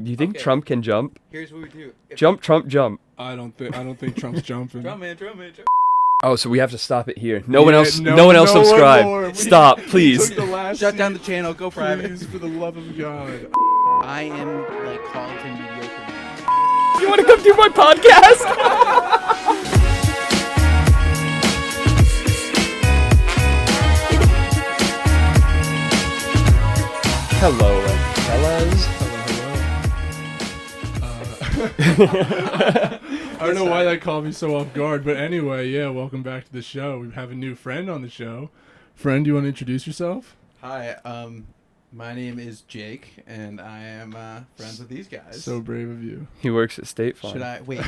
Do you think Trump can jump? Here's what we do. Jump, Trump, jump. I don't think Trump's jumping. Drum man. Oh, so we have to stop it here. No one else more. subscribe. Stop, please. Shut down the channel. Go private. Please, for the love of God. I am like Carlton mediocre. You want to come do my podcast? Hello, fellas. I don't know why that caught me so off guard, but anyway, yeah, welcome back to the show. We have a new friend on the show. Friend, do you want to introduce yourself? Hi, my name is Jake, and I am friends with these guys. So brave of you. He works at State Farm. Should I wait?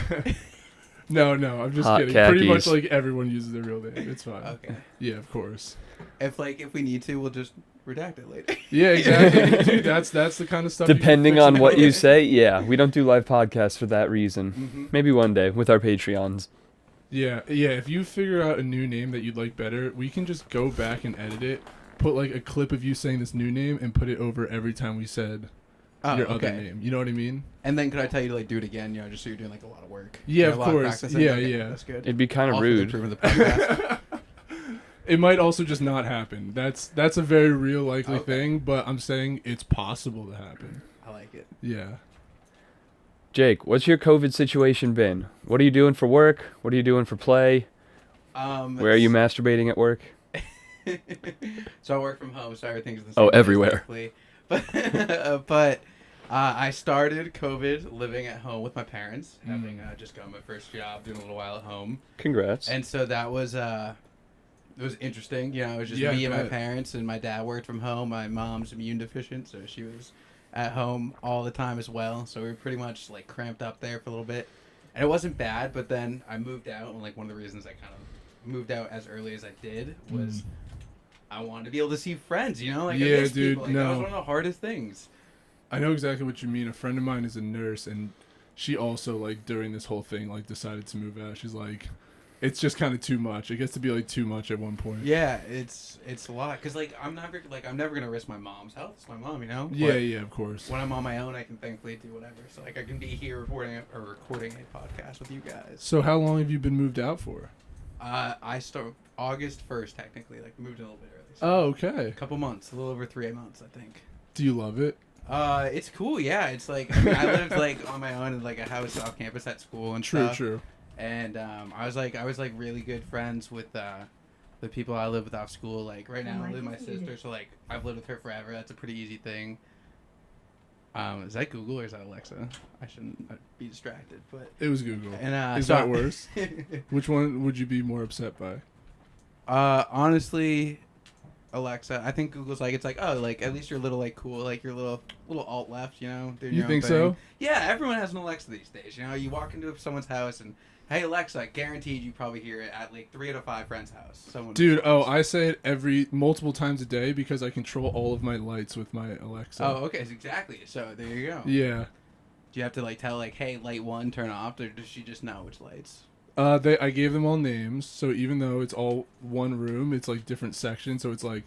No, I'm just Hot kidding. khakis. Pretty much like everyone uses their real name. It's fine. Okay. Yeah, of course. If we need to, we'll just redact it later. Yeah, exactly. Dude, that's the kind of stuff. Depending on what you say, yeah. We don't do live podcasts for that reason. Mm-hmm. Maybe one day with our Patreons. Yeah. If you figure out a new name that you'd like better, we can just go back and edit it. Put like a clip of you saying this new name and put it over every time we said your other name. You know what I mean? And then could I tell you to like do it again? You know, just so you're doing like a lot of work. Yeah, You of know, a lot course. practicing? Yeah, Okay, yeah. That's good. It'd be kind of All for the rude. truth of the podcast. It might also just not happen. That's a very real likely Okay. thing, but I'm saying it's possible to happen. I like it. Yeah. Jake, what's your COVID situation been? What are you doing for work? What are you doing for play? Where Where are you masturbating at work? So I work from home, so everything's the same. Oh, place, everywhere. basically. But I started COVID living at home with my parents, having just got my first job, doing a little while at home, Congrats. and so that was it was interesting. You know, it was just me and my parents, and my dad worked from home. My mom's immune deficient, so she was at home all the time as well. So we were pretty much like cramped up there for a little bit, and it wasn't bad. But then I moved out, and like one of the reasons I kind of moved out as early as I did was I wanted to be able to see friends. You know, like I miss dude, people. Like, that was one of the hardest things. I know exactly what you mean. A friend of mine is a nurse, and she also, like, during this whole thing, like, decided to move out. She's like, it's just kind of too much. It gets to be, like, too much at one point. Yeah, it's a lot. Because, like, I'm never going to risk my mom's health. It's my mom, you know? Yeah, of course. When I'm on my own, I can thankfully do whatever. So, like, I can be here recording a podcast with you guys. So how long have you been moved out for? I start August 1st, technically. Like, moved a little bit early. So Oh, okay. a couple months. A little over 3 months, I think. Do you love it? It's cool, yeah. It's like, I mean, I lived, like, on my own in, like, a house off campus at school and stuff. True. And I was really good friends with the people I live with off school. Like right now I live with my sister, so like I've lived with her forever. That's a pretty easy thing. Is that Google or is that Alexa? I shouldn't be distracted, but It was Google. and Is that worse? Which one would you be more upset by? Honestly, Alexa. I think Google's like, it's like, oh, like at least you're a little like cool, like you're a little alt left, you know. Doing You your own think thing. so? Yeah, everyone has an Alexa these days. You know, you walk into someone's house and, hey Alexa, guaranteed you probably hear it at like 3 out of 5 friends' house. Someone. Dude, I say it multiple times a day because I control all of my lights with my Alexa. Oh, okay, exactly. So there you go. Yeah. Do you have to like tell like, hey, light 1, turn off, or does she just know which lights? I gave them all names, so even though it's all one room, it's like different sections. So it's like,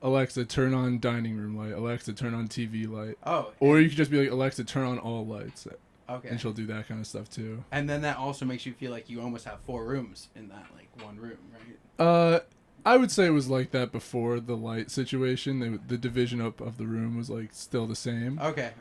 Alexa, turn on dining room light. Alexa, turn on TV light. Oh. Or you could just be like, Alexa, turn on all lights. Okay. And she'll do that kind of stuff too. And then that also makes you feel like you almost have 4 rooms in that like one room, right? I would say it was like that before the light situation. The division up of the room was like still the same. Okay.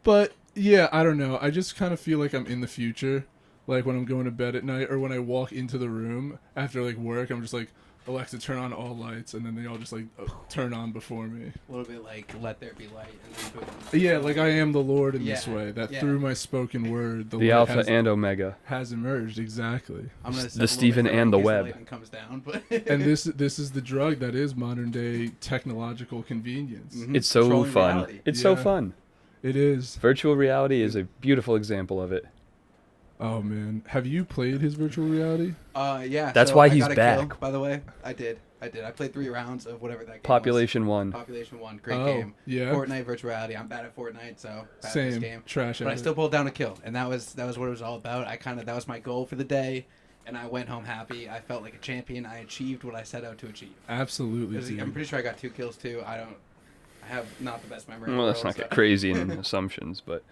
But yeah, I don't know. I just kind of feel like I'm in the future. Like when I'm going to bed at night or when I walk into the room after like work, I'm just like, Alexa, turn on all lights, and then they all just like turn on before me. A little bit like let there be light, and then boom. Yeah, like I am the Lord in this Yeah, way. That yeah. through my spoken word, The light Alpha and Omega. has emerged. Exactly. I'm gonna The Stephen and the Web. lighting comes down, but And this is the drug that is modern day technological convenience. Mhm. It's so Controlling fun. reality. It's so Yeah. fun. It is. Virtual reality is a beautiful example of it. Oh man, have you played his virtual reality? Yeah. That's so why I he's got a back. Kill, by the way, I did. I played 3 rounds of whatever that game Population was. 1. Population 1. Great Oh, game. yeah. Fortnite virtual reality. I'm bad at Fortnite, so bad at this Same. game. Trash. But I still pulled down a kill, and that was what it was all about. That was my goal for the day, and I went home happy. I felt like a champion. I achieved what I set out to achieve. Absolutely. I'm pretty sure I got 2 kills too. I have not the best memory. in the Well, let's world, not so- get crazy in assumptions, but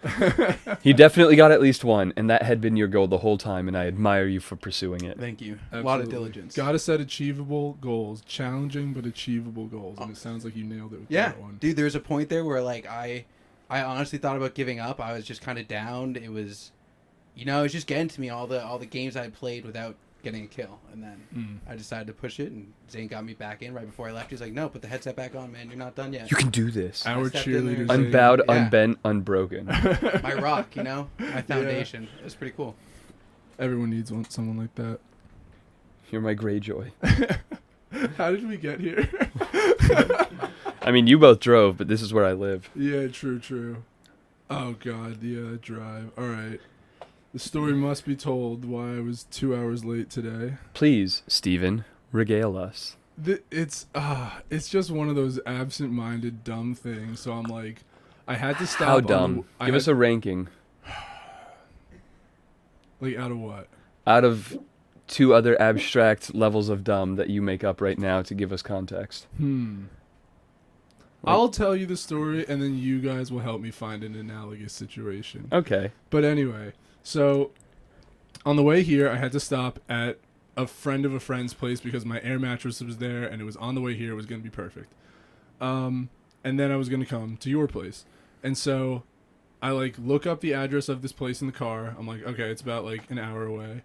he definitely got at least one, and that had been your goal the whole time, and I admire you for pursuing it. Thank you. A Absolutely. lot of diligence. Gotta set achievable goals, challenging but achievable goals, and it sounds like you nailed it with Yeah, that one. dude. There was a point there where like I honestly thought about giving up. I was just kind of down. It was, it was just getting to me all the games I played without getting a kill, and then I decided to push it, and Zane got me back in right before I left. He's like, "No, put the headset back on, man. You're not done yet." You can do this. Our stepped in there. cheerleaders. Unbowed, Yeah. unbent, unbroken. My rock, my foundation. It was pretty cool. Everyone needs someone like that. You're my Greyjoy. How did we get here? I mean, you both drove, but this is where I live. Yeah, true. Oh god, the drive. All right. The story must be told why I was 2 hours late today. Please, Stephen, regale us. It's just one of those absent-minded dumb things. So I'm like, I had to stop. How dumb? Give us a ranking. Like, out of what? Out of 2 other abstract levels of dumb that you make up right now to give us context. I'll tell you the story, and then you guys will help me find an analogous situation. Okay. But anyway, so on the way here, I had to stop at a friend of a friend's place because my air mattress was there, and it was on the way here. It was going to be perfect. And then I was going to come to your place. And so I, look up the address of this place in the car. I'm like, okay, it's about, an hour away.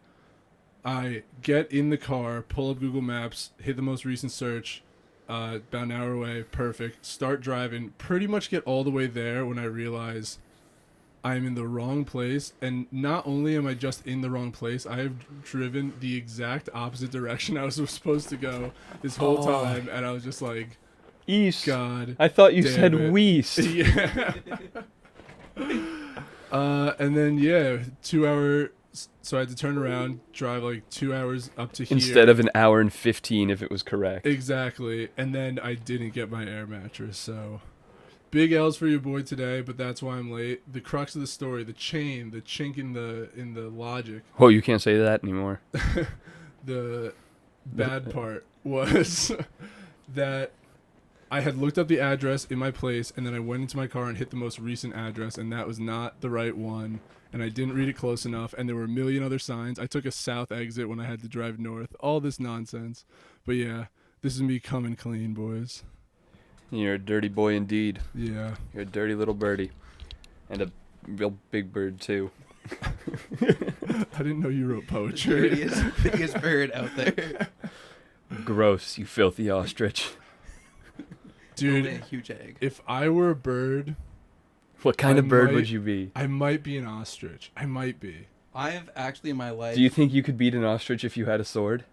I get in the car, pull up Google Maps, hit the most recent search, about an hour away, perfect. Start driving, pretty much get all the way there when I realize I'm in the wrong place. And not only am I just in the wrong place, I have driven the exact opposite direction I was supposed to go this whole time. And I was just like, East. God. I thought you damn said it. Weast. Yeah. And then, 2 hour. So I had to turn around, drive 2 hours up to here. Instead of an hour and 15 if it was correct. Exactly. And then I didn't get my air mattress, so big L's for your boy today, but that's why I'm late. The crux of the story, the chink in the logic, Oh, you can't say that anymore. the bad part was that I had looked up the address in my place, and then I went into my car and hit the most recent address, and that was not the right one. And I didn't read it close enough, and there were a million other signs. I took a south exit when I had to drive north. All this nonsense. But yeah, this is me coming clean, boys. You're a dirty boy indeed. Yeah. You're a dirty little birdie. And a real big bird, too. I didn't know you wrote poetry. Biggest bird out there. Gross, you filthy ostrich. Dude, Only a huge egg. if I were a bird, What kind I of bird might- would you be? I might be an ostrich. I might be. I have actually in my life. Do you think you could beat an ostrich if you had a sword?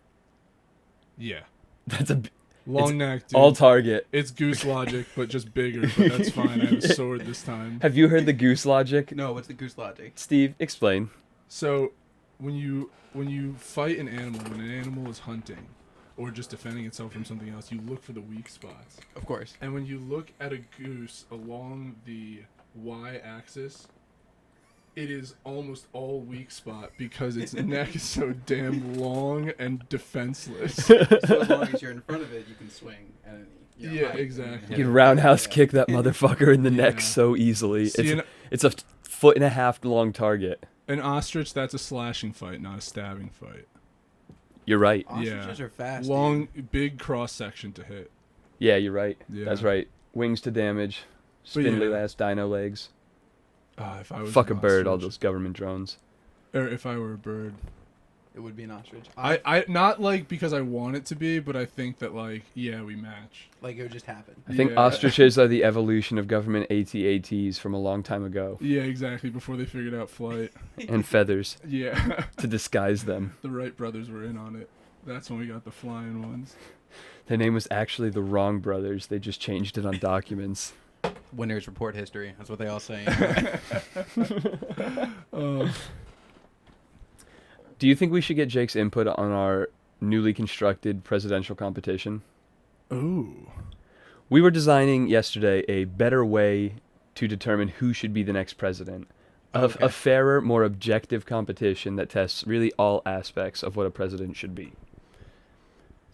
Yeah. That's a Long neck, dude. all target. It's goose logic, but just bigger. But that's fine. I have a sword this time. Have you heard the goose logic? No, what's the goose logic? Steve, explain. So, when you fight an animal, when an animal is hunting, or just defending itself from something else, you look for the weak spots. Of course. And when you look at a goose along the y-axis, it is almost all weak spot because its neck is so damn long and defenseless. So as long as you're in front of it, you can swing. And Yeah, exactly. You can roundhouse kick that motherfucker in the neck Yeah. so easily. See, It's a foot and a half long target. an ostrich, that's a slashing fight, not a stabbing fight. You're right. Ostriches are fast. Long, dude. big cross section to hit. Yeah, you're right. Yeah. That's right. Wings to damage. But Spindly yeah. ass dino legs. If I was Fuck a an bird, all ostrich- those government drones. Or if I were a bird. It would be an ostrich. I not because I want it to be, but I think that we match. Like it would just happen. I think Yeah. ostriches are the evolution of government AT-ATs from a long time ago. Yeah, exactly. Before they figured out flight. And feathers Yeah, to disguise them. the Wright brothers were in on it. That's when we got the flying ones. Their name was actually the Wrong Brothers. They just changed it on documents. Winners report history. That's what they all say. Do you think we should get Jake's input on our newly constructed presidential competition? Ooh. We were designing yesterday a better way to determine who should be the next president. Okay. A fairer, more objective competition that tests really all aspects of what a president should be.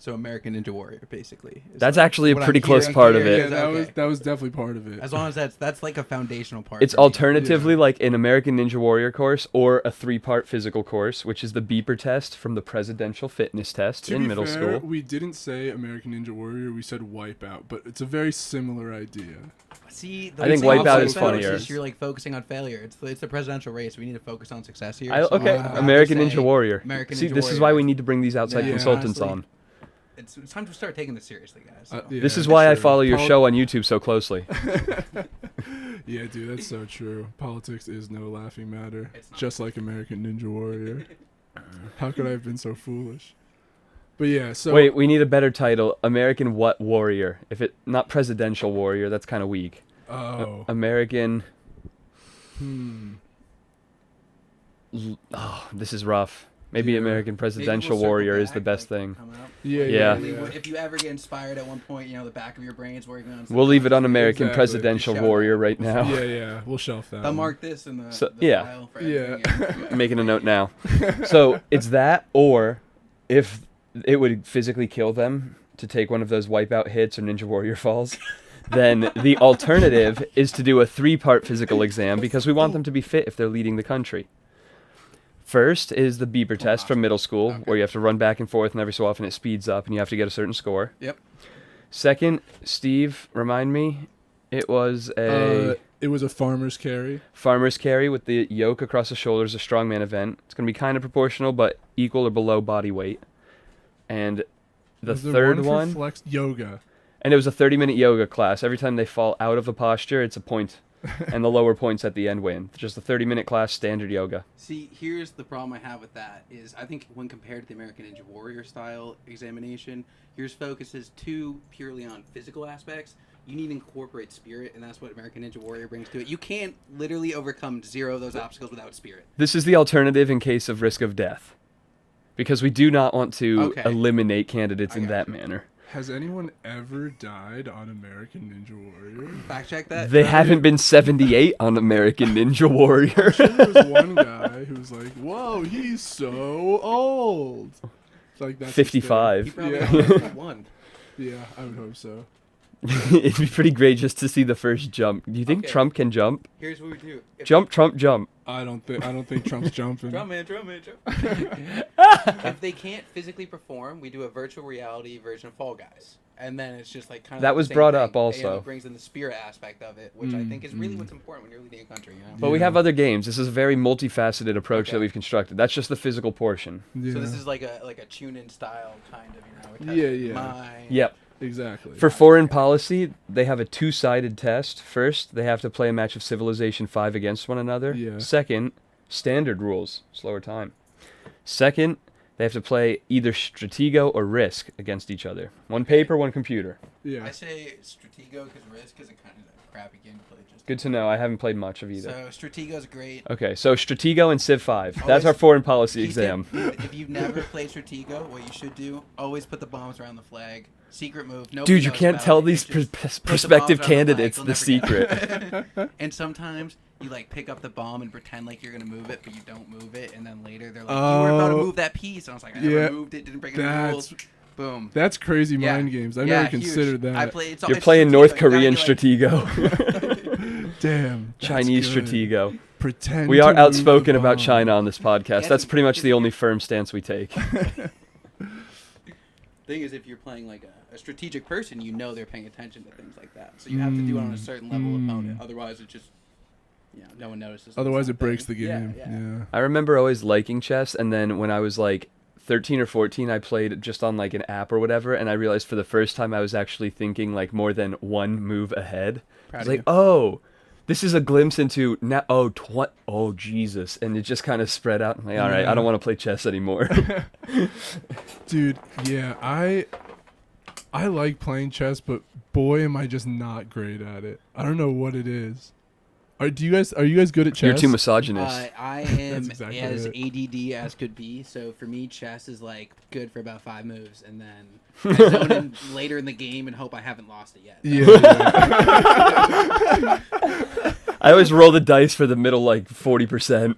So American Ninja Warrior, basically. That's actually a what pretty I'm close hearing part of here it. is- That was definitely part of it. As long as that's like a foundational part. It's for me. alternatively like an American Ninja Warrior course or a 3-part physical course, which is the beeper test from the Presidential Fitness Test To in be middle fair, school. we didn't say American Ninja Warrior. We said Wipeout, but it's a very similar idea. See, I think Wipeout is funnier. You're like focusing on failure. It's the presidential race. We need to focus on success here. Okay, I'm gonna American have to Ninja say Warrior. American See, Ninja this is Warrior. why we need to bring these outside Yeah, consultants honestly, on. It's time to start taking this seriously, guys. So. Yeah, This is why I true. follow your show on YouTube so closely. Yeah, dude, that's so true. Politics is no laughing matter. It's not. Just like American Ninja Warrior. How could I have been so foolish? But yeah, so Wait, we need a better title. American what warrior? If it not presidential warrior, that's kind of weak. American. Oh, this is rough. Maybe Yeah. American Maybe presidential we'll circle warrior is back, the best like, thing. coming up. Yeah. Yeah. If you ever get inspired at one point, the back of your brain's working on. We'll leave it on American Exactly. presidential Shout warrior out. right now. Yeah, we'll shelf that. I'll one. mark this in the, So- the yeah. file for Yeah. editing. Making a note now. So it's that, or if it would physically kill them to take one of those wipeout hits or Ninja Warrior falls, then the alternative is to do a 3-part physical exam because we want them to be fit if they're leading the country. First is the beeper test from middle school, Okay. where you have to run back and forth, and every so often it speeds up, and you have to get a certain score. Yep. Second, Steve, remind me, it was It was a farmer's carry. farmer's carry with the yoke across the shoulders, a strongman event. It's going to be kind of proportional, but equal or below body weight. And the Was there third for one, flex yoga. and it was a 30-minute yoga class. Every time they fall out of the posture, it's a point, and the lower points at the end win. Just a 30-minute class, standard yoga. See, here's the problem I have with that is I think when compared to the American Ninja Warrior style examination, yours focuses too purely on physical aspects. You need to incorporate spirit, and that's what American Ninja Warrior brings to it. You can't literally overcome 0 of those obstacles without spirit. This is the alternative in case of risk of death, because we do not want to Okay. eliminate candidates I in got that you. manner. Has anyone ever died on American Ninja Warrior? Fact check that. They haven't been 78 on American Ninja Warrior. There was one guy who was like, "Whoa, he's so old." It's like that's his thing. 55. He probably Yeah. only won. Yeah, I would hope so. It'd be pretty great just to see the first jump. Do you think Okay. Trump can jump? Here's what we do. Jump, Trump, jump. I don't think Trump's jumping. Drum man. If they can't physically perform, we do a virtual reality version of Fall Guys. And then it's just like kind of That the was same brought thing. up also. It brings in the spirit aspect of it, which I think is really what's important when you're leading a country. But we have other games. This is a very multifaceted approach Okay. that we've constructed. That's just the physical portion. Yeah. So this is like a tune-in style kind of, it touches Yeah, your yeah. mind. Yep. exactly. For foreign policy, they have a 2-sided test. First, they have to play a match of Civilization 5 against one another. Yeah. Second, standard rules, slower time. Second, they have to play either Stratego or Risk against each other. One paper, one computer. yeah. I say Stratego because Risk is a kind of a crappy game to play. Just Good to know. I haven't played much of either. So Stratego's great. Okay, so Stratego and Civ 5. That's Always our foreign policy Keep exam. If you've never played Stratego, what you should do, always put the bombs around the flag. Secret move. Nobody Dude, you knows can't about tell it. these It's just put the prospective bombs around the flag, candidates they'll the never get secret. it. And sometimes you pick up the bomb and pretend like you're gonna move it, but you don't move it, and then later they're like, "You were about to move that piece," and I was like, "I never Yeah, moved it, didn't break any that's- rules." Boom. That's crazy Yeah. mind games. I Yeah, never considered huge. that. I play, it's, You're it's playing Stratego, North you gotta Korean be like- Stratego. Damn. that's Chinese good. Stratego. Pretend. We to are move outspoken the about bomb. China on this podcast. Yeah, That's pretty much the it's- only firm stance we take. Thing is, if you're playing like a strategic person, they're paying attention to things like that. So you have to do it on a certain level of opponent. Otherwise, it just, no one notices. Otherwise, It's it breaks the Yeah, game. yeah. Yeah. I remember always liking chess, and then when I was like 13 or 14, I played just on like an app or whatever, and I realized for the first time I was actually thinking like more than one move ahead. I Proud was of like, oh, this is a glimpse into now. Oh, Jesus, and it just kind of spread out. I'm like, all right, I don't want to play chess anymore. Dude, yeah, I like playing chess, but boy, am I just not great at it. I don't know what it is. Are you guys good at chess? You're too misogynist. I am exactly as it. ADD as could be. So for me, chess is like good for about 5 moves, and then I zone in later in the game and hope I haven't lost it yet. Yeah. I always roll the dice for the middle like 40%.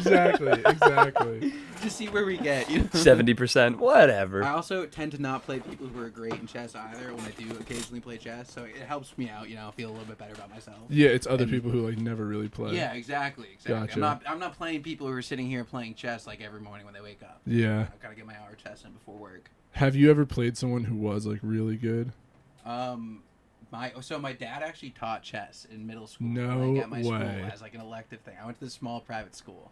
exactly. Just see where we get. 70%, whatever. I also tend to not play people who are great in chess either when I do occasionally play chess, so it helps me out, feel a little bit better about myself. Yeah, it's other people who like never really play. Yeah, exactly. Gotcha. I'm not playing people who are sitting here playing chess like every morning when they wake up. Yeah. I've got to get my hour chess in before work. Have you ever played someone who was like really good? My dad actually taught chess in middle school. No at my way. School as like an elective thing. I went to this small private school.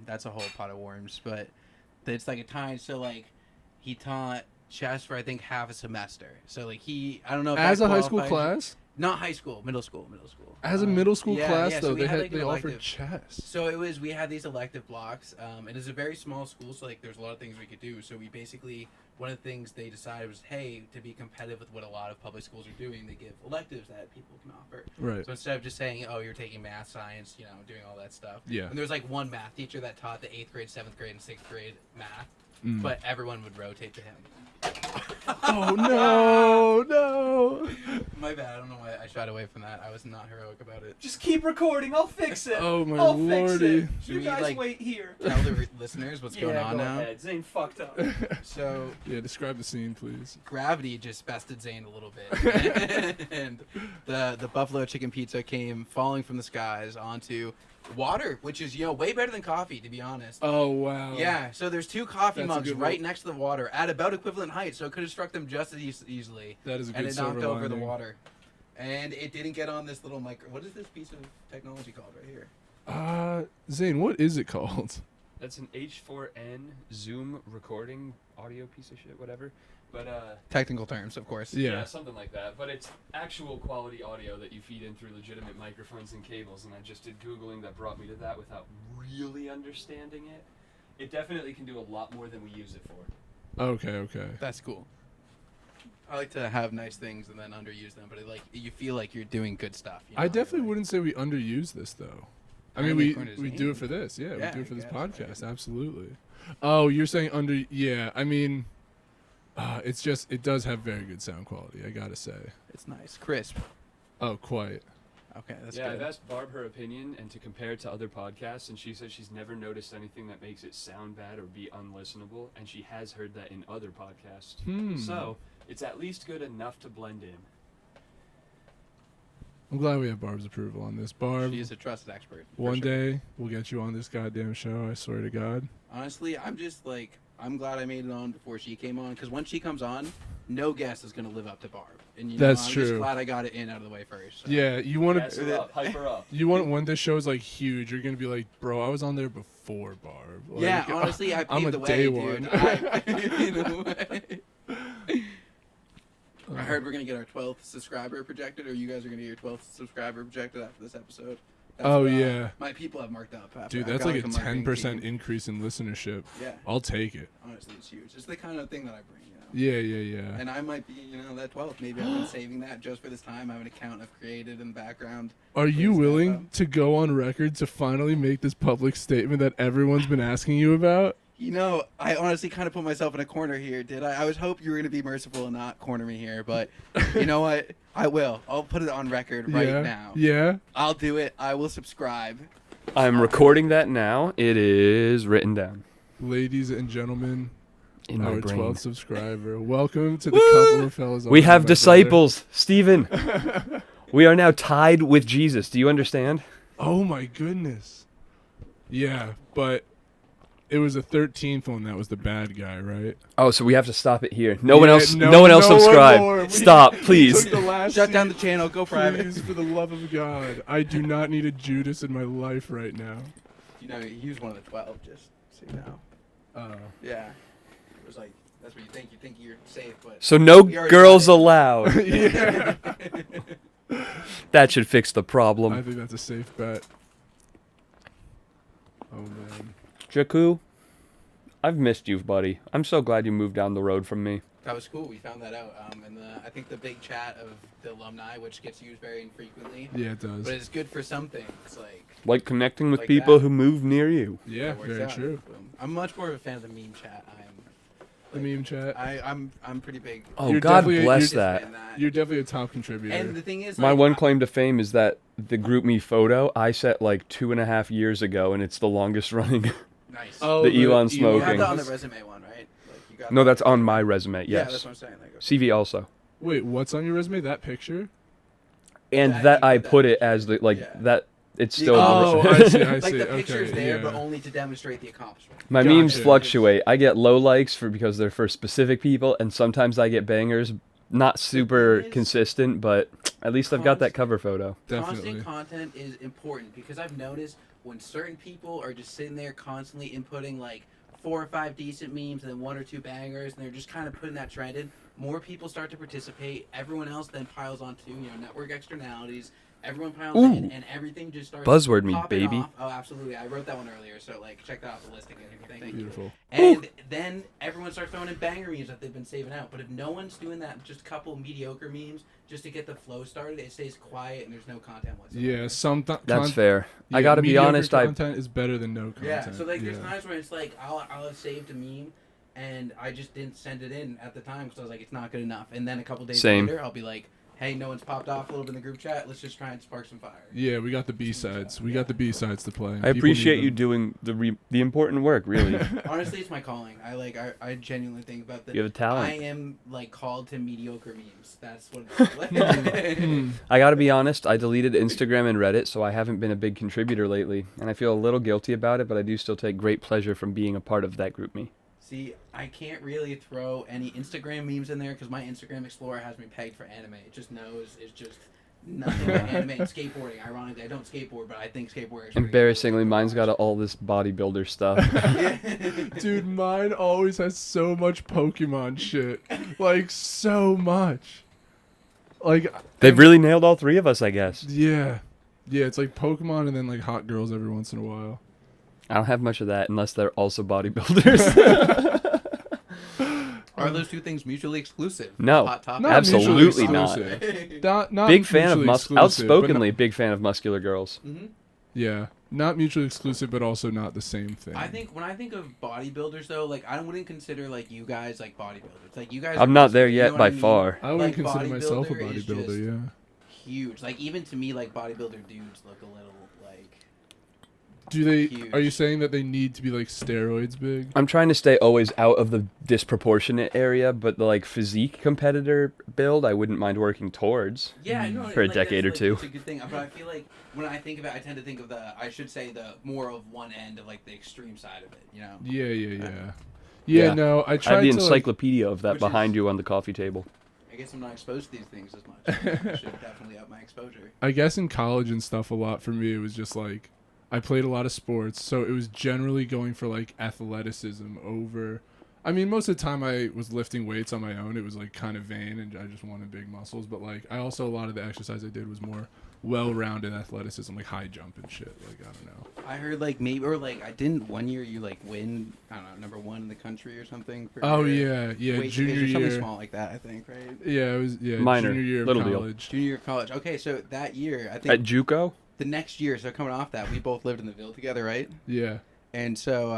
That's a whole pot of worms, but it's like a time. So like, he taught chess for I think half a semester. So like I don't know if as that a high school qualifies- class. Not high school, middle school. As a middle school class, so though, we had, like, they an offered elective- chess. So we had these elective blocks, and it's a very small school, so like there's a lot of things we could do. So we basically, one of the things they decided was, hey, to be competitive with what a lot of public schools are doing, they give electives that people can offer. Right. So instead of just saying, oh, you're taking math, science, doing all that stuff. Yeah. And there was like one math teacher that taught the 8th grade, 7th grade, and 6th grade math, Mm. but everyone would rotate to him. Oh no! My bad. I don't know why I shied away from that. I was not heroic about it. Just keep recording. I'll fix it. Oh my I'll fix lordy! it. Should You we, guys like, wait here. Tell the listeners what's going on go now. ahead. Zane fucked up. So Yeah, describe the scene, please. gravity just bested Zane a little bit, and the buffalo chicken pizza came falling from the skies onto water, which is way better than coffee, to be honest. Oh wow! Yeah, so there's two coffee That's a mugs good right one. next to the water at about equivalent height, so it could have struck them just as easily. That is a good And it knocked silver over the lining. water, and it didn't get on this little micro. What is this piece of technology called right here? Zane, what is it called? That's an H4n Zoom recording audio piece of shit, whatever. But Technical terms, of course. Yeah. something like that. But it's actual quality audio that you feed in through legitimate microphones and cables. And I just did Googling that brought me to that without really understanding it. It definitely can do a lot more than we use it for. Okay. That's cool. I like to have nice things and then underuse them, but you feel like you're doing good stuff. I definitely wouldn't say we underuse this though. I mean, we do it for this. Yeah, we do it for this podcast. Absolutely. Oh, you're saying under? Yeah, I mean, it does have very good sound quality. I gotta say. It's nice, crisp. Oh, quite. Okay, that's Yeah, good. I've asked Barb her opinion and to compare it to other podcasts, and she says she's never noticed anything that makes it sound bad or be unlistenable, and she has heard that in other podcasts. So it's at least good enough to blend in. I'm glad we have Barb's approval on this. Barb, She is a trusted expert. for one sure. day we'll get you on this goddamn show. I swear to God. Honestly, I'm glad I made it on before she came on, because when she comes on, no guest is going to live up to Barb. And That's I'm true. just glad I got it out of the way first. So. Yeah, you want Gas her to. up, hype her up. You want when this show is like huge, you're gonna be like, bro, I was on there before Barb. Like, Yeah, honestly, I I'm paved a the way, day dude. one. I heard we're gonna get our 12th subscriber projected, or you guys are gonna get your 12th subscriber projected after this episode. That's Oh, what, yeah. my people have marked up. Dude, that's like a 10% increase in listenership. Yeah, I'll take it. honestly, it's huge. It's the kind of thing that I bring. Yeah. And I might be, that 12th. Maybe I've been saving that just for this time. I have an account I've created in the background. Are you Please willing stand up. to go on record to finally make this public statement that everyone's been asking you about? I honestly kind of put myself in a corner here, did I? I was hoping you were going to be merciful and not corner me here, but you know what? I will. I'll put it on record right now. Yeah. I'll do it. I will subscribe. I'm recording that now. It is written down Ladies and gentlemen, in my our brain. 12th subscriber. Welcome to the couple of fellas. We on have my disciples, Stephen. We are now tied with Jesus. Do you understand? Oh my goodness. Yeah, but it was the 13th one that was the bad guy, right? Oh, so we have to stop it here. No one Yeah, else. no- No one else no one subscribe. more. We- Stop, we please. took the last Shut down seat. the channel. Go private. Please, for the love of God. I do not need a Judas in my life right now. He was one of the 12, just so you know. Yeah. It was like, that's what you think. You think you're safe, but... So no We already girls got it. allowed. Yeah. That should fix the I problem. think that's a safe bet. Oh, man. Jakku, I've missed you, buddy. I'm so glad you moved down the road from me. That was cool. We found that out. And I think the big chat of the alumni, which gets used very infrequently, Yeah, it does. but it's good for some things. Like connecting with Like people that. who move near you. Yeah, It works very out. true. I'm much more of a fan of the meme chat. The meme chat. I'm pretty big. Oh, You're God definitely- bless you're- that. You're definitely a top contributor. And the thing is, My like, one claim to fame is that the Groupme photo I set like 2.5 years ago, and it's the longest running. nice. Oh, the Elon you smoking. got that on the resume one, right? Like, you got No, that that's on my resume. Yeah, Yes. that's what I'm saying. Like, CV also. Wait, what's on your resume? That picture? And That that you I put put that it as the like Yeah. that. It's The- still. Oh, I see. I like see. the picture's Okay, there, yeah. but only to demonstrate the accomplishment. My Gotcha. memes fluctuate. I get low likes because they're for specific people, and sometimes I get bangers. Not super is- consistent, but at least I've got that cover photo. Definitely. Constant content is important because I've noticed when certain people are just sitting there constantly inputting like 4 or 5 decent memes and then 1 or 2 bangers, and they're just kind of putting that trend in. More people start to participate. Everyone else then piles on too. Network externalities. Everyone piles Ooh. in, and everything just starts. Buzzword me, popping baby. off. Oh, absolutely! I wrote that one earlier, so like check that off the list again. Thank you. Beautiful. And then everyone starts throwing in banger memes that they've been saving out. But if no one's doing that, just a couple mediocre memes just to get the flow started, it stays quiet and there's no content whatsoever. Yeah, That's fair. I gotta be honest. Content is better than no content. Yeah, so like there's times where it's like I'll have saved a meme and I just didn't send it in at the time because I was like it's not good enough. And then a couple days Same. later, I'll be like, hey, no one's popped off a little bit in the group chat. Let's just try and spark some fire. Yeah, we got the B-sides. We got the B-sides to play. I People appreciate need you them. doing the important work. Really, Honestly, it's my calling. I genuinely think about that. you have a talent. I am like called to mediocre memes. That's what it's like. I gotta be honest. I deleted Instagram and Reddit, so I haven't been a big contributor lately, and I feel a little guilty about it. But I do still take great pleasure from being a part of that GroupMe. See, I can't really throw any Instagram memes in there because my Instagram Explorer has me pegged for anime. It just knows it's just nothing but anime and skateboarding. Ironically, I don't skateboard, but I think skateboarding is pretty Embarrassingly, cool. mine's got all this bodybuilder stuff. Dude, mine always has so much Pokemon shit. Like, so much. Like, They've really nailed all 3 of us, I guess. yeah. Yeah, it's like Pokemon and then like hot girls every once in a while. I don't have much of that unless they're also bodybuilders. Are those two things mutually exclusive? No. Hot topic. Not Absolutely mutually not. exclusive. Not Big fan of mutually exclusive, but outspokenly big fan of muscular girls. Mm-hmm. yeah, not mutually exclusive, but also not the same thing. I think when I think of bodybuilders, though, like I wouldn't consider like you guys like bodybuilders. Like you guys. I'm are not just- there you yet know by what I mean? far. I wouldn't like, consider myself a bodybuilder is bodybuilder. just- Yeah. Huge. Like even to me, like bodybuilder dudes look a little like. Do they? Huge. Are you saying that they need to be like steroids big? I'm trying to stay always out of the disproportionate area, but the like physique competitor build, I wouldn't mind working towards. Yeah, no, For a like, decade that's, or two. It's a good thing, but I feel like when I think of it, I tend to think of I should say the more of one end of like the extreme side of it. Yeah. Yeah. Yeah. No, I I tried have the to. Like, encyclopedia of that Which behind is- you on the coffee table. I guess I'm not exposed to these things as much. I should definitely up my exposure. I guess in college and stuff, a lot for me, it was just like I played a lot of sports, so it was generally going for like athleticism over. I mean, most of the time I was lifting weights on my own. It was like kind of vain, and I just wanted big muscles. But like, I also a lot of the exercise I did was more well-rounded athleticism, like high jump and shit. Like I don't know. I heard like maybe or like I didn't one year you like win I don't know #1 in the country or something. For Oh your yeah, weight junior division, something year. small like that I think right. Yeah, it was Minor, junior year of little deal. college. Junior year of college. Okay, so that year I At think JUCO? the next year. So coming off that, we both lived in the Ville together, right? Yeah. And so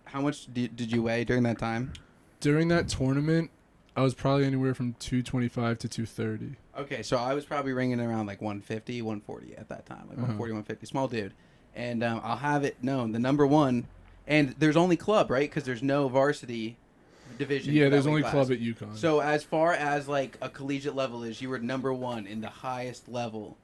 how much did you weigh during that time? During that tournament, I was probably anywhere from 225 to 230. Okay, so I was probably ringing around like 150, 140 at that time, like 140, 150, small dude. And I'll have it known, the #1, and there's only club, right? Because there's no varsity division. Yeah, for that there's weight only class. club at UConn. So as far as like a collegiate level is, you were #1 in the highest level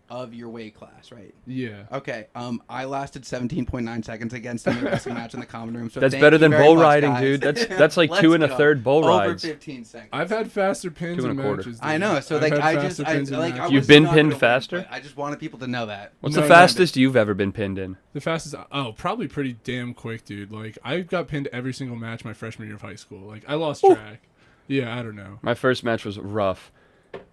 of your weight class, right? yeah. Okay. I lasted 17.9 seconds against him in the wrestling match in the common room. So That's thank better you than very bull much, riding, guys. dude. That's like Let's 2 go. 1/3 bull Over rides. 15 seconds. I've had faster pins Two in and a quarter. matches. Dude. I know. So I've like had I faster just pins in like I matches. You've was been not pinned gonna win, faster? but I just wanted people to know that. What's No, the no, fastest you've ever been pinned in? The fastest. Oh, probably pretty damn quick, dude. Like I got pinned every single match my freshman year of high school. Like I lost track. Yeah, I don't know. My first match was rough.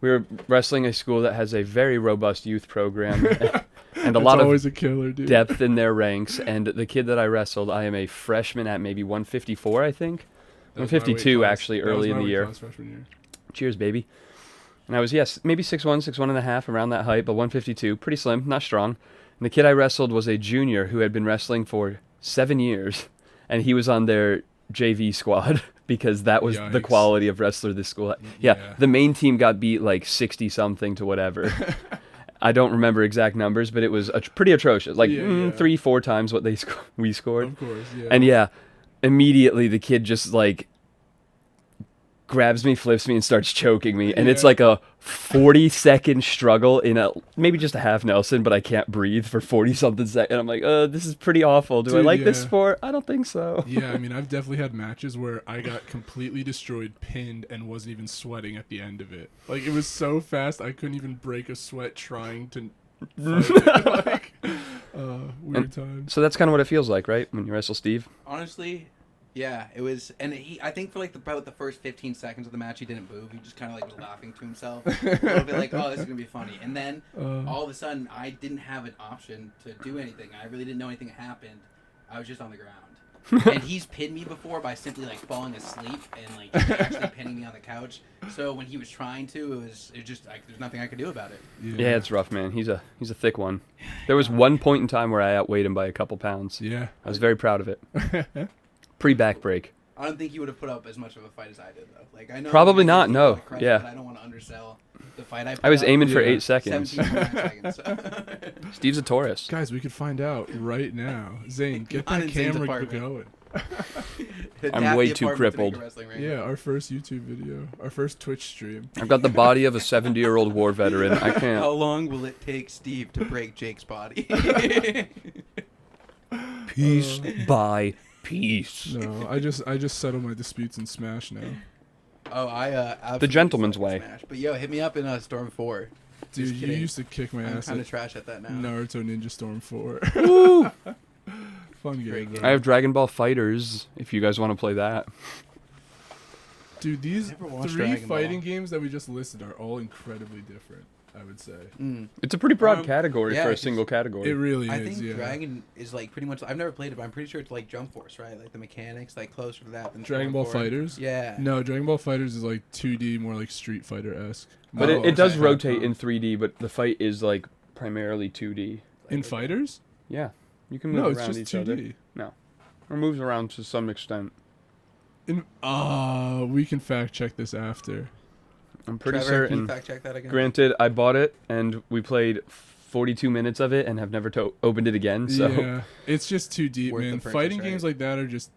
We were wrestling a school that has a very robust youth program and a That's lot of always a killer, dude. depth in their ranks. And the kid that I wrestled, I am a freshman at maybe 154, I think. That was my weight 152 class. actually That was early in my the weight year. class freshman year. Cheers, baby. And I was, yes, maybe 6'1", 6'1.5", around that height, but 152, pretty slim, not strong. And the kid I wrestled was a junior who had been wrestling for 7 years, and he was on their JV squad because that was the Yikes. quality of wrestler this school had. Yeah, the main team got beat like 60-something to whatever. I don't remember exact numbers, but it was pretty atrocious. Like 3-4 times what we scored. Of course, yeah. And yeah, immediately the kid just like grabs me, flips me, and starts choking me. And it's like a 40-second struggle in maybe just a half Nelson, but I can't breathe for 40-something seconds. I'm like, this is pretty awful. Do I like this sport? I don't think so. Yeah, I mean, I've definitely had matches where I got completely destroyed, pinned, and wasn't even sweating at the end of it. Like, it was so fast, I couldn't even break a sweat trying to fight it. Weird times. So that's kind of what it feels like, right? When you wrestle Steve? Honestly, yeah, it was, and I think for like about the first 15 seconds of the match, he didn't move. He just kind of like was laughing to himself, a little bit like, "Oh, this is gonna be funny." And then all of a sudden, I didn't have an option to do anything. I really didn't know anything happened. I was just on the ground, and he's pinned me before by simply like falling asleep and like actually pinning me on the couch. So when he was trying to, it was just like there's nothing I could do about it. Yeah, it's rough, man. He's a thick one. There was one point in time where I outweighed him by a couple pounds. Yeah, I was very proud of it. Pre-back break. I don't think you would have put up as much of a fight as I did, though. Like I know probably not. No. Credit, yeah. But I don't want to undersell the fight. I was aiming for 8 seconds. 17 seconds. So. Steve's a Taurus. Guys, we could find out right now. Zane, get that camera going. I'm way too crippled. Yeah, our first YouTube video, our first Twitch stream. I've got the body of a 70-year-old war veteran. I can't. How long will it take Steve to break Jake's body? Piece by piece. No, I just settle my disputes in Smash now. Oh, I the gentleman's way. Smash. But yo, hit me up in Storm 4. Dude, you used to kick my ass. I'm kind of trash at that now. Naruto Ninja Storm 4. Woo! Fun game. I have Dragon Ball Fighters. If you guys want to play that. Dude, these 3 fighting games that we just listed are all incredibly different, I would say. It's a pretty broad category for a single category. It really is, I think Dragon is like pretty much, I've never played it, but I'm pretty sure it's like Jump Force, right? Like the mechanics, like closer to that than Dragon Ball Fighters? Yeah. No, Dragon Ball Fighters is like 2D, more like Street Fighter-esque. But it does rotate in 3D, but the fight is like primarily 2D. In Fighters? Yeah. You can move around it's just each 2D. other. No. Or moves around to some extent. We can fact check this after. I'm pretty Trevor, certain. can you fact check that again? Granted, I bought it and we played 42 minutes of it and have never opened it again. So yeah, it's just too deep, Worth the man. purchase, Fighting right? games like that are just,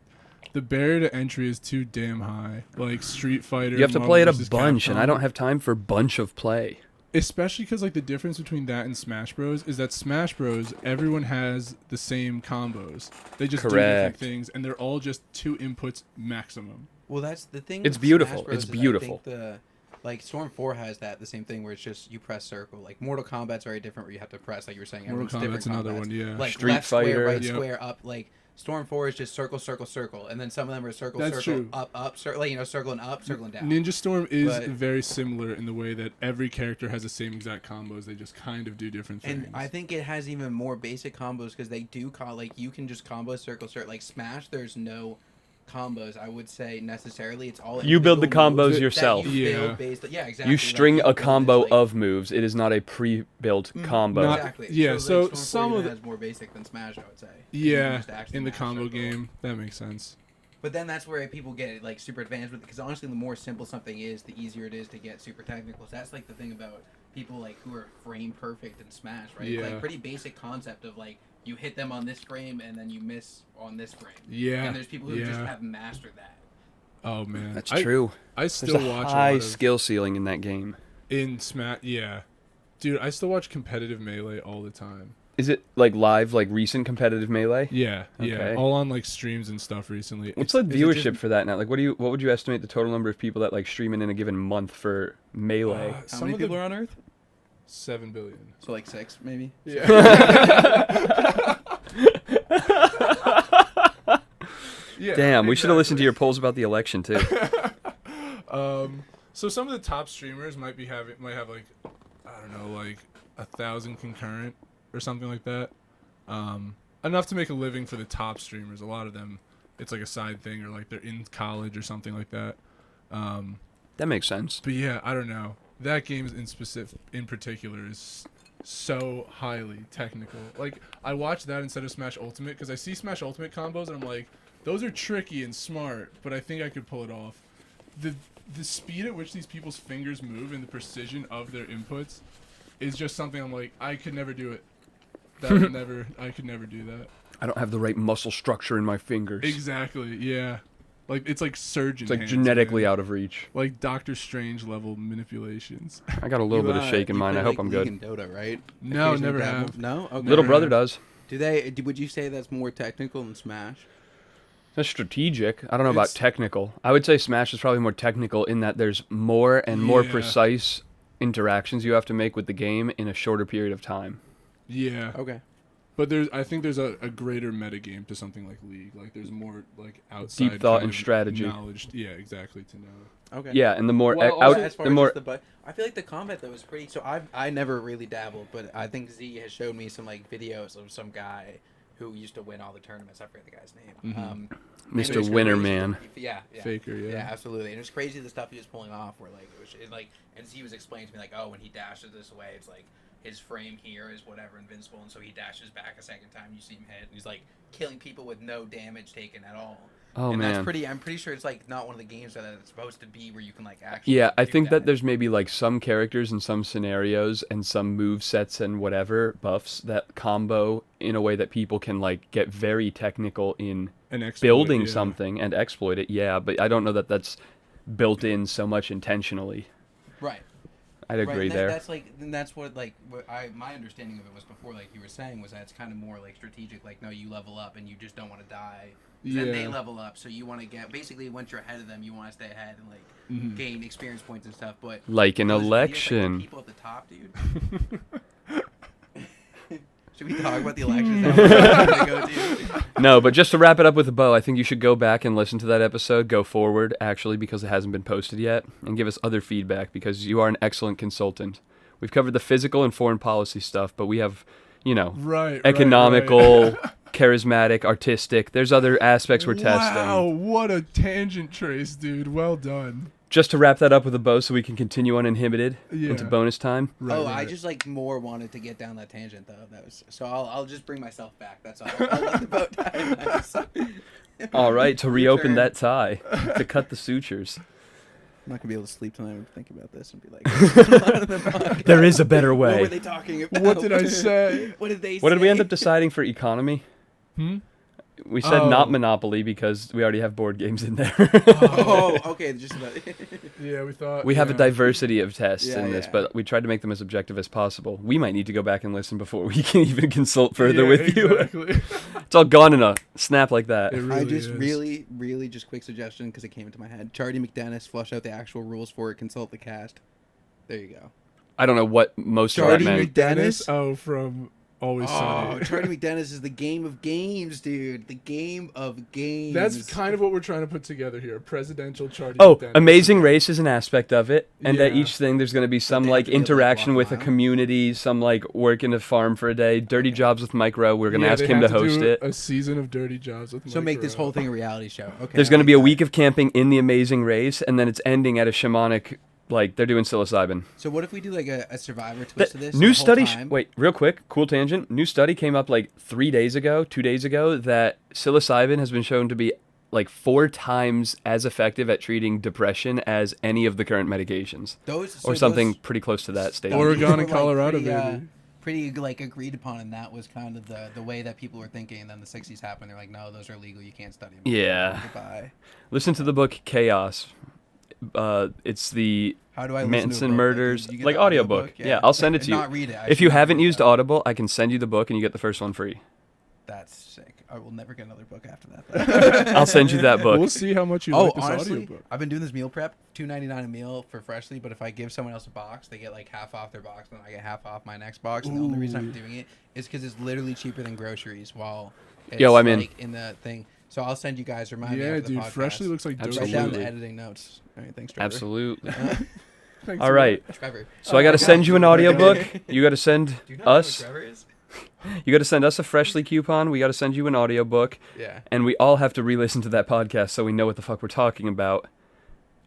the barrier to entry is too damn high. Like Street Fighter. you have to Marvel play it a vs. bunch, and I Capcom. don't have time for bunch of play. Especially because like the difference between that and Smash Bros is that Smash Bros everyone has the same combos. They just do different things, and they're all just 2 inputs maximum. Well, that's the thing. It's with beautiful. Smash Bros. It's is beautiful. I think like Storm 4 has the same thing where it's just you press circle. Like Mortal Kombat's very different where you have to press, like you were saying. Mortal Kombat's another one, yeah. Like Street left square, Fighter. right square, up. Like Storm 4 is just circle, circle, circle, and then some of them are circle, That's circle, true. up, circle. Like circle and up, circle and down. Ninja Storm is very similar in the way that every character has the same exact combos. They just kind of do different things. And I think it has even more basic combos because they do like you can just combo circle, circle. Like Smash, there's no combos, I would say necessarily. It's all You build the combos moves yourself. that you build based, exactly. You string like, a combo like, of moves. It is not a pre-built combo. Exactly. Yeah, so like, some of has more basic than Smash, I would say. Yeah, Just actually in the mash combo circle. game, that makes sense. But then that's where people get like super advanced with it because honestly, the more simple something is, the easier it is to get super technical. So that's like the thing about people like who are frame perfect in Smash, right? Yeah. It's like pretty basic concept of like you hit them on this frame and then you miss on this frame. Yeah. And there's people who just have mastered that. Oh man, That's true. I still There's a watch high a lot of, skill ceiling in that game. in Smash. Yeah, dude, I still watch competitive Melee all the time. Is it like live, like recent competitive Melee? Yeah, Okay. all on like streams and stuff recently. What's the viewership for that now? Like, what would you estimate the total number of people that like stream in a given month for Melee? How some many of the people are on Earth? 7 billion. So like 6, maybe. Yeah. Yeah, Damn, we should have listened to exactly. your polls about the election too. So some of the top streamers might have like, I don't know, like 1,000 concurrent or something like that. Enough to make a living for the top streamers. A lot of them, it's like a side thing or like they're in college or something like that. That makes sense. But yeah, I don't know. That game in particular is so highly technical. Like I watch that instead of Smash Ultimate because I see Smash Ultimate combos and I'm like, those are tricky and smart, but I think I could pull it off. The speed at which these people's fingers move and the precision of their inputs is just something I'm like, I could never do it. I could never do that. I don't have the right muscle structure in my fingers. Exactly, yeah. Like, it's like surgeon It's like hands, genetically man. out of reach. Like Doctor Strange level manipulations. I got a little bit of shake in mine. I hope I'm good. In Dota, right? No, Occasionally never dabble? have. No? Okay. Little brother have. does. Would you say that's more technical than Smash? That's strategic. I don't know about It's- technical. I would say Smash is probably more technical in that there's more and more Yeah. precise interactions you have to make with the game in a shorter period of time. Yeah. Okay. But I think there's a greater metagame to something like League. Like, there's more, like, outside Deep thought kind and of strategy. knowledge. Yeah, exactly, to know. Okay. Yeah, and the more Well, out, As far the as more just I feel like the combat though is pretty. So I never really dabbled, but I think Z has showed me some like videos of some guy who used to win all the tournaments. I forget the guy's name. Mhm. And it Mr. was Winner crazy. Man. Yeah. Faker, yeah. Yeah, absolutely. And it was crazy the stuff he was pulling off. Where like and Z was explaining to me like, oh, when he dashes this way, it's like his frame here is whatever invincible, and so he dashes back a second time. You see him hit, and he's like killing people with no damage taken at all. Oh and man. that's pretty. I'm pretty sure it's like not one of the games that it's supposed to be where you can like actually. Yeah, I do think that there's maybe like some characters and some scenarios and some move sets and whatever buffs that combo in a way that people can like get very technical in An exploit, building yeah. something and exploit it. Yeah, but I don't know that that's built in so much intentionally. Right. I'd agree there. That's like, and that's what like my understanding of it was before. Like you were saying, was that it's kind of more like strategic. Like no, you level up and you just don't want to die. Then they Yeah. level up, so you want to get basically once you're ahead of them, you want to stay ahead and like Mhm. gain experience points and stuff. But Like an those videos, like, the election. people at the top, dude. Should we talk about the elections? Is that what we're gonna go to? No, but just to wrap it up with a bow, I think you should go back and listen to that episode, go forward, actually, because it hasn't been posted yet, and give us other feedback, because you are an excellent consultant. We've covered the physical and foreign policy stuff, but we have, you know, Right. economical, charismatic, artistic. There's other aspects we're testing. Wow, what a tangent trace, dude. Well done. Just to wrap that up with a bow so we can continue uninhibited into Yeah. bonus time. Right, Oh, right. I just like more wanted to get down that tangent though. That was so. I'll just bring myself back. That's all. I like the bow tie. All right, to Your reopen turn. that tie, to cut the sutures. I'm not gonna be able to sleep tonight and think about this and be like, There is a better What were way. they talking about? What did I say? What did they? What did we say? end up deciding for economy? Hmm? We said Oh. not Monopoly because we already have board games in there. Oh, okay. Just about. Yeah, we thought. We have a yeah. diversity of tests Yeah, in this, yeah. but we tried to make them as objective as possible. We might need to go back and listen before we can even consult further Yeah, with you. exactly. It's all gone in a snap like that. It really I just is. really just quick suggestion because it came into my head. CharDeeMacDennis, flush out the actual rules for it. Consult the cast. There you go. I don't know what most of that Charlie meant. Dennis? Oh, from Always Oh, Sunny. CharDeeMacDennis is the game of games, dude. The game of games. That's kind of what we're trying to put together here. Presidential CharDeeMacDennis. Oh, Amazing Race is an aspect of it, and at Yeah. each thing there's going to be some they like have to be able to, like, interaction walk with a around? community, some like work in a farm for a day, dirty jobs with Micro. We're going to Yeah, ask they him to have host do it. A season of dirty jobs with So make this Micro. whole thing a reality show. Okay. There's I going to like be a that. week of camping in the Amazing Race, and then it's ending at a shamanic, like they're doing psilocybin. So what if we do like a Survivor twist to this? New the whole study. time? Wait, real quick, cool tangent. New study came up like 2 days ago, that psilocybin has been shown to be like 4 times as effective at treating depression as any of the current medications, or something preting close to that statement. Oregon and Like, Colorado, pretty, baby. Pretty like agreed upon, and that was kind of the way that people were thinking. And then the 60s happened. They're like, no, those are illegal. You can't study them. Yeah. Goodbye. Listen to the book Chaos. It's the How do I listen to a Manson book? murders, You get like the audiobook. Yeah, I'll send it And to you. Not read it. I If should you not haven't read used that. Audible, I can send you the book and you get the first one free. That's sick. I will never get another book after that. I'll send you that book. We'll see how much you Oh, like this honestly, audiobook. I've been doing this meal prep, $2.99 a meal for Freshly. But if I give someone else a box, they get like half off their box, and I get half off my next box. And the only reason I'm doing it is because it's literally cheaper than groceries. While it's Yo, I'm in. like in the thing. So I'll send you guys. Remind me Yeah, after the dude, podcast. Freshly looks like dope. Write down Absolutely. the editing notes. All right, thanks, Trevor. Absolutely. Thanks All a right. Trevor. So I got to send you an audiobook. You got to send Do you not know us. what Trevor is? You got to send us a Freshly coupon. We got to send you an audiobook. Yeah. And we all have to re-listen to that podcast so we know what the fuck we're talking about.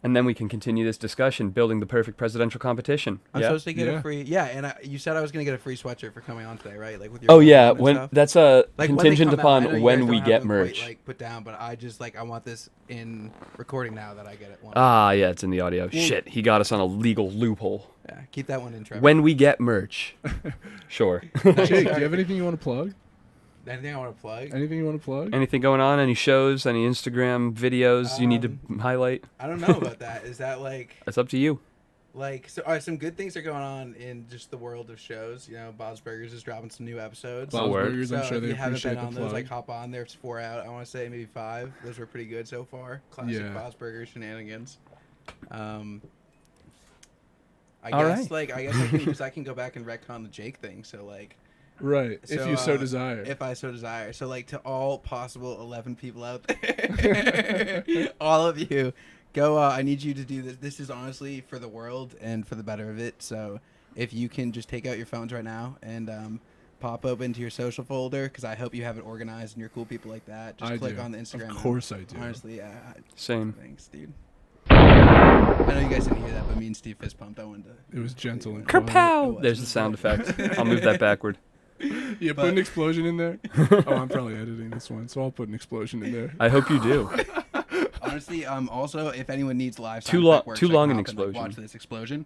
And then we can continue this discussion, building the perfect presidential competition. I'm Yeah? supposed to get Yeah. a free. Yeah, and you said I was gonna get a free sweatshirt for coming on today, right? Like with your. Oh yeah, and when stuff. that's Like, when they contingent come out, I know upon you when guys we don't have get them quite, merch. like put down, but I just I want this in recording now that I get it. Ah, yeah, it's in the audio. Shit, he got us on a legal loophole. Yeah, keep that one in. Trevor. When we get merch, sure. Jake, do you have anything you want to plug? Anything I want to plug? Anything you want to plug? Anything going on? Any shows? Any Instagram videos you need to highlight? I don't know about that. Is that like? That's up to you. Like, so some good things are going on in just the world of shows. You know, Bob's Burgers is dropping some new episodes. Bob's Word. Burgers, I'm So sure if they you haven't appreciate been on the those, plug. like hop on. There's 4 out. I want to say maybe 5. Those were pretty good so far. Classic Yeah. Bob's Burgers shenanigans. I All guess right. like I guess I can because I can go back and retcon the Jake thing. So like Right, if So, you so desire. if I so desire. So like to all possible 11 people out there, all of you, go. I need you to do this. This is honestly for the world and for the better of it. So if you can just take out your phones right now and pop open to your social folder, because I hope you have it organized and you're cool people like that. Just click on the Instagram. Of course I do. Honestly, yeah. Same. Thanks, dude. I know you guys didn't hear that, but me and Steve fist pumped. I wanted to. It was gentle and quiet. Kerpow! There's the sound effect. I'll move that backward. Yeah, put an explosion in there. Oh, I'm probably editing this one, so I'll put an explosion in there. I hope you do. Honestly, also, if anyone needs live Too sound long- effect work, too so I long can an hop in, like, explosion. Watch this explosion.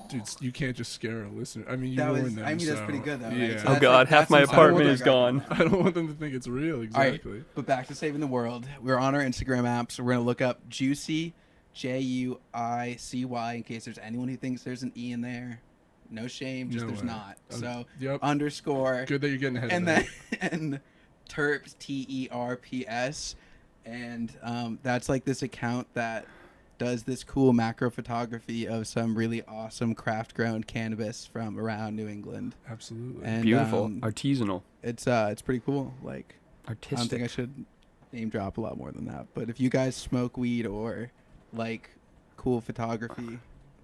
Dude, you can't just scare a listener. I mean, you That warned was. them. I mean, that's so, pretty good, though. Yeah. Right? So Oh that's god, like- half that's my some apartment sound is effect. gone. I don't want them to think it's real. Exactly. All right, but back to saving the world. We're on our Instagram app, so we're gonna look up Juicy, Juicy, in case there's anyone who thinks there's an E in there. No shame, just No there's way. not. So Yep. underscore. Good that you're getting ahead And of that. then Terps, TERPS, and that's like this account that does this cool macro photography of some really awesome craft grown cannabis from around New England. Absolutely. And Beautiful. Artisanal. it's pretty cool. Like I don't think I Artistic. should name drop a lot more than that. But if you guys smoke weed or like cool photography,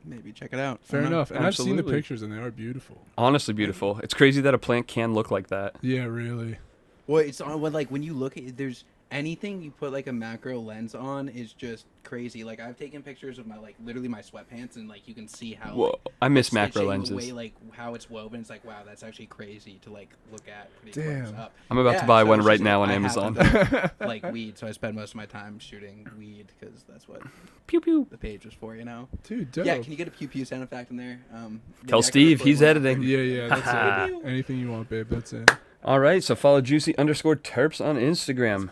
maybe check it out. Fair I don't know. enough. And I've seen the Absolutely. pictures, and they are beautiful. Honestly beautiful. It's crazy that a plant can look like that. Yeah, really. Well, it's on when you look at it, there's anything you put like a macro lens on is just crazy. Like I've taken pictures of my literally my sweatpants, and like you can see how Whoa, like, I miss stitching, macro the lenses. way like how it's woven. It's like wow, that's actually crazy to like look at. Pretty Damn. close up. I'm about Yeah, to buy so one it's right just, now on I Amazon. happen to like weed, so I spend most of my time shooting weed because that's what Pew pew. the page was for, you know. Dude, dope. Yeah, can you get a pew pew sound effect in there? Maybe Tell I could Steve, record he's one. editing. Yeah, that's it. Anything you want, babe. That's it. All right, so follow Juicy_Terps on Instagram.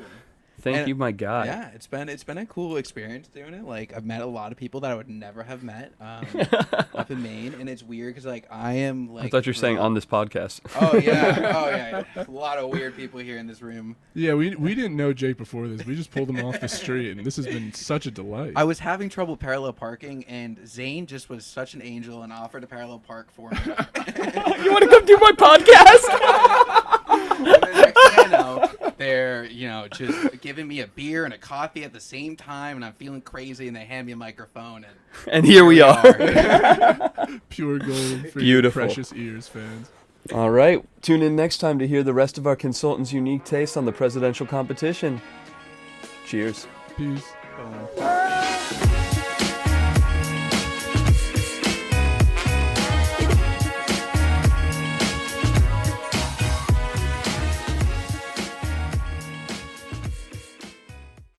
Thank And- you, my guy. Yeah, it's been a cool experience doing it. Like I've met a lot of people that I would never have met up in Maine, and it's weird because like I am like. I thought you were saying on this podcast. Oh yeah. A lot of weird people here in this room. Yeah, we didn't know Jake before this. We just pulled him off the street, and this has been such a delight. I was having trouble parallel parking, and Zane just was such an angel and offered to parallel park for me. You want to come do my podcast? And the next thing I know, they're just giving me a beer and a coffee at the same time, and I'm feeling crazy, and they hand me a microphone, and And here we are. Pure gold for Beautiful. your precious ears, fans. All right, tune in next time to hear the rest of our consultants' unique taste on the presidential competition. Cheers. Peace. boom.